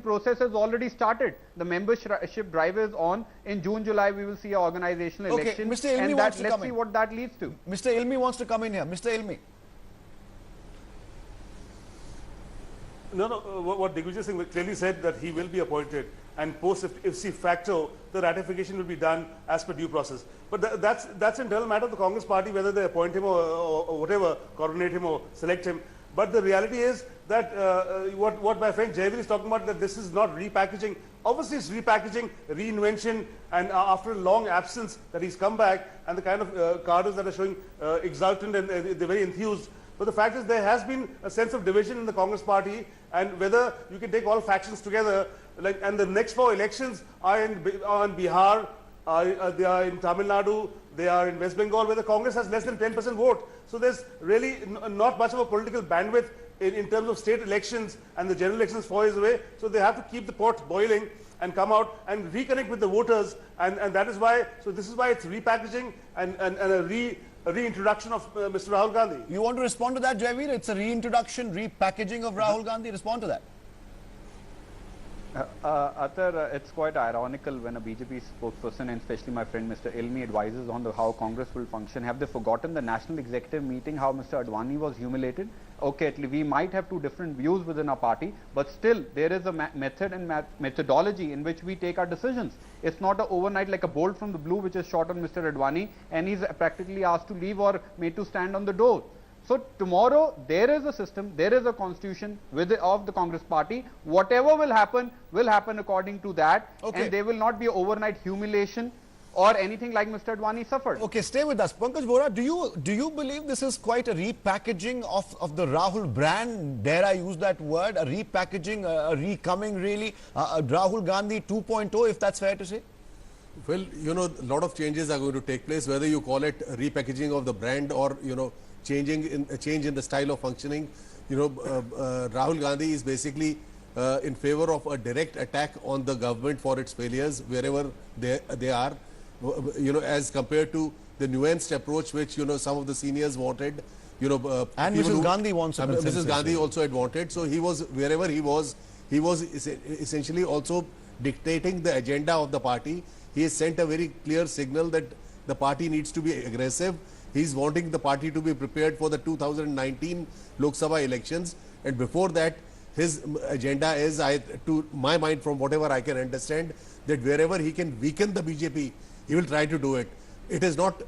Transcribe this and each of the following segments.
election process has already started. The membership drive is on. In June, July, we will see an organizational election. Mr. Ilmi and wants to let's come see in. what that leads to. Mr. Ilmi wants to come in here. Mr. Ilmi. No, what Digvijay Singh clearly said that he will be appointed, and post if facto, the ratification will be done as per due process. But that's an internal matter of the Congress party, whether they appoint him or whatever, coordinate him or select him. But the reality is that what my friend Jaiveer is talking about, that this is not repackaging. Obviously, it's repackaging, reinvention, and after a long absence that he's come back, and the kind of cadres that are showing exultant and they're very enthused. But the fact is there has been a sense of division in the Congress party, and whether you can take all factions together, and the next 4 elections are in Bihar, they are in Tamil Nadu, they are in West Bengal, where the Congress has less than 10% vote. So there's really not much of a political bandwidth in terms of state elections, and the general elections 4 years away. So they have to keep the pot boiling and come out and reconnect with the voters, and that is why, so this is why it's repackaging and a reintroduction of Mr. Rahul Gandhi. You want to respond to that, Jaiveer? It's a reintroduction, repackaging of Rahul Gandhi. Respond to that. Atar, it's quite ironical when a BJP spokesperson, and especially my friend Mr. Ilmi, advises on how Congress will function. Have they forgotten the National Executive Meeting, how Mr. Advani was humiliated? Okay, we might have 2 different views within our party, but still there is a method and methodology in which we take our decisions. It's not overnight like a bolt from the blue which is shot on Mr. Advani and he's practically asked to leave or made to stand on the door. So tomorrow there is a system, there is a constitution of the Congress party. Whatever will happen according to that, and there will not be overnight humiliation or anything like Mr. Advani suffered. Okay, stay with us. Pankaj Vora, do you believe this is quite a repackaging of the Rahul brand? Dare I use that word? A repackaging, a recoming really? Rahul Gandhi 2.0, if that's fair to say? Well, you know, a lot of changes are going to take place, whether you call it repackaging of the brand or, you know, change in the style of functioning. You know, Rahul Gandhi is basically in favor of a direct attack on the government for its failures wherever they are. You know, as compared to the nuanced approach which, you know, some of the seniors wanted, you know, and Mrs. Gandhi wants a Mrs. Gandhi also had wanted. So he was, wherever he was essentially also dictating the agenda of the party. He has sent a very clear signal that the party needs to be aggressive. He's wanting the party to be prepared for the 2019 Lok Sabha elections, and before that his agenda is, to my mind, from whatever I can understand, that wherever he can weaken the BJP, he will try to do it. It is not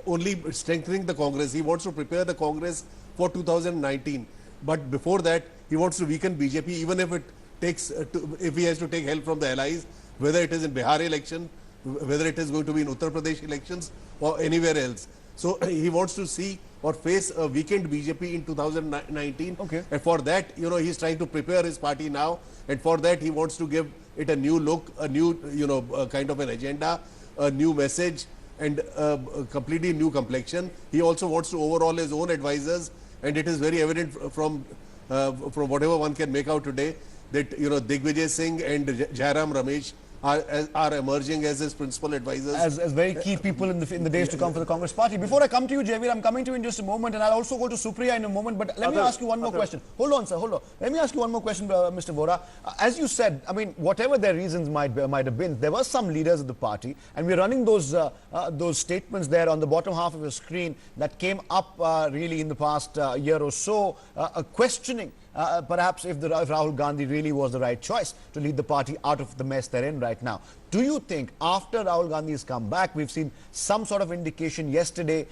only strengthening the Congress. He wants to prepare the Congress for 2019. But before that, he wants to weaken BJP, even if it takes, if he has to take help from the allies, whether it is in Bihar election, whether it is going to be in Uttar Pradesh elections or anywhere else. So he wants to see or face a weakened BJP in 2019. Okay. And for that, you know, he's trying to prepare his party now. And for that, he wants to give it a new look, a new, you know, kind of an agenda, a new message, and a completely new complexion. He also wants to overhaul his own advisors, and it is very evident from whatever one can make out today that, you know, Digvijay Singh and Jairam Ramesh are emerging as his principal advisors. As very key people in the days to come for the Congress party. Before I come to you, Jaiveer, I'm coming to you in just a moment, and I'll also go to Supriya in a moment, but let me ask you one more question. Hold on, sir, hold on. Let me ask you one more question, Mr. Vora. As you said, I mean, whatever their reasons might have been, there were some leaders of the party, and we're running those statements there on the bottom half of your screen that came up really in the past year or so, questioning perhaps if Rahul Gandhi really was the right choice to lead the party out of the mess they're in right now. Do you think after Rahul Gandhi has come back, we've seen some sort of indication yesterday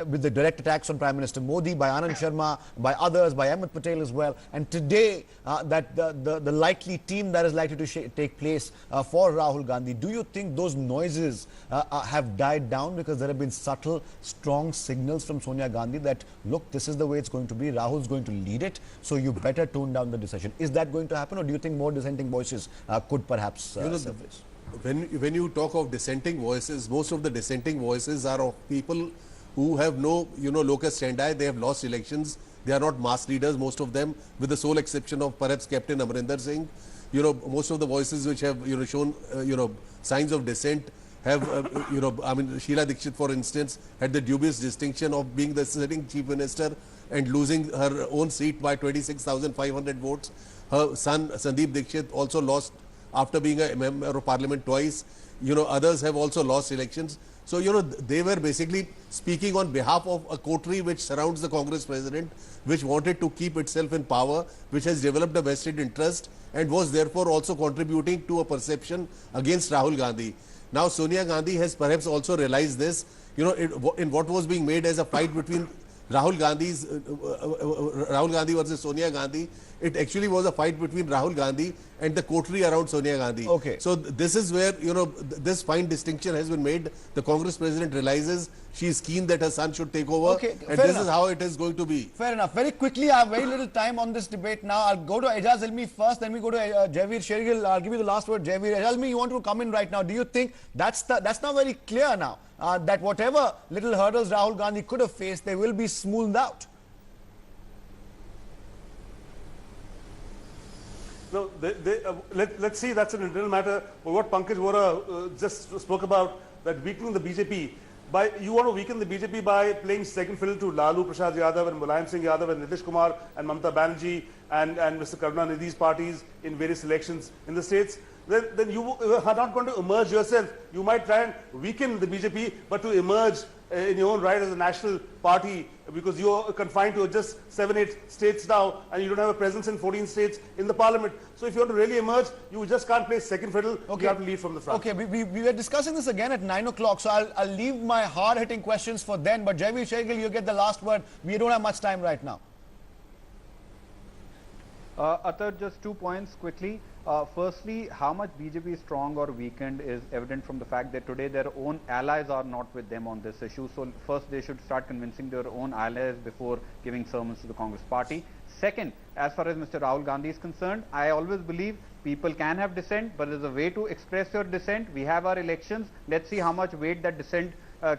with the direct attacks on Prime Minister Modi by Anand Sharma, by others, by Ahmed Patel as well, and today that the likely team that is likely to take place for Rahul Gandhi, do you think those noises have died down because there have been subtle, strong signals from Sonia Gandhi that, look, this is the way it's going to be, Rahul's going to lead it, so you better tone down the decision? Is that going to happen, or do you think more dissenting voices could perhaps surface? When you talk of dissenting voices, most of the dissenting voices are of people who have no, you know, locus standi. They have lost elections. They are not mass leaders, most of them, with the sole exception of perhaps Captain Amarinder Singh. You know, most of the voices which have, you know, shown, you know, signs of dissent have, you know, I mean, Sheila Dikshit, for instance, had the dubious distinction of being the sitting chief minister and losing her own seat by 26,500 votes. Her son Sandeep Dikshit also lost after being a member of parliament twice. You know, others have also lost elections. So, you know, they were basically speaking on behalf of a coterie which surrounds the Congress president, which wanted to keep itself in power, which has developed a vested interest and was therefore also contributing to a perception against Rahul Gandhi. Now, Sonia Gandhi has perhaps also realized this, you know, in what was being made as a fight between Rahul Gandhi versus Sonia Gandhi. It actually was a fight between Rahul Gandhi and the coterie around Sonia Gandhi. Okay. So this is where, you know, this fine distinction has been made. The Congress president realizes she is keen that her son should take over. Okay, and this is how it is going to be. Fair enough. Very quickly, I have very little time on this debate now. I'll go to Ijaz Ilmi first, then we go to Jaiveer Shergill. I'll give you the last word, Jaiveer. Ijaz Ilmi, you want to come in right now. Do you think that's not very clear now? That whatever little hurdles Rahul Gandhi could have faced, they will be smoothed out? No, let's see, that's an internal matter. But what Pankaj Vora just spoke about, that weakening the BJP, you want to weaken the BJP by playing second fiddle to Lalu Prasad Yadav and Mulayam Singh Yadav and Nitish Kumar and Mamata Banerjee and Mr. Karunanidhi's parties in various elections in the states. Then you are not going to emerge yourself. You might try and weaken the BJP, but to emerge in your own right as a national party, because you are confined to just 7-8 states now and you don't have a presence in 14 states in the parliament. So if you want to really emerge, you just can't play second fiddle. Okay. You have to lead from the front. Okay, we were discussing this again at 9 o'clock, so I'll leave my hard-hitting questions for then. But Jaiveer Shergill, you get the last word. We don't have much time right now. Atar, just 2 points quickly. Firstly, how much BJP is strong or weakened is evident from the fact that today their own allies are not with them on this issue. So first they should start convincing their own allies before giving sermons to the Congress party. Second, as far as Mr. Rahul Gandhi is concerned, I always believe people can have dissent, but there's a way to express your dissent. We have our elections. Let's see how much weight that dissent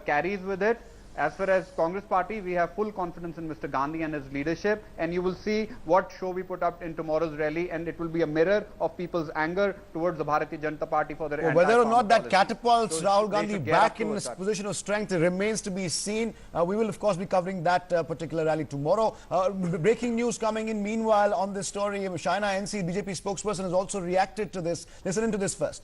carries with it. As far as Congress party, we have full confidence in Mr. Gandhi and his leadership, and you will see what show we put up in tomorrow's rally, and it will be a mirror of people's anger towards the Bharatiya Janata Party for their whether or not that catapults Rahul Gandhi back in his position of strength remains to be seen. We will of course be covering that particular rally tomorrow. Breaking news coming in meanwhile on this story. Shaina NC, BJP spokesperson, has also reacted to this. Listen into this first.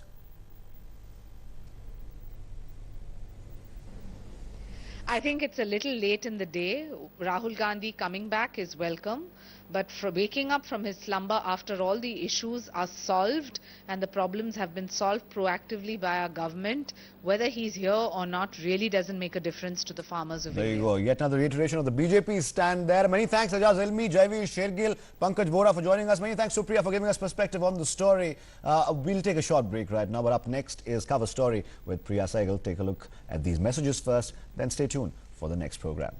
I think it's a little late in the day. Rahul Gandhi coming back is welcome, but for waking up from his slumber after all the issues are solved and the problems have been solved proactively by our government, whether he's here or not really doesn't make a difference to the farmers of India. There you go. Yet another reiteration of the BJP stand there. Many thanks Ijaz Ilmi, Jaiveer Shergill, Pankaj Vora for joining us. Many thanks Supriya for giving us perspective on the story. We'll take a short break right now, but up next is Cover Story with Priya Saigal. Take a look at these messages first, then stay tuned for the next program.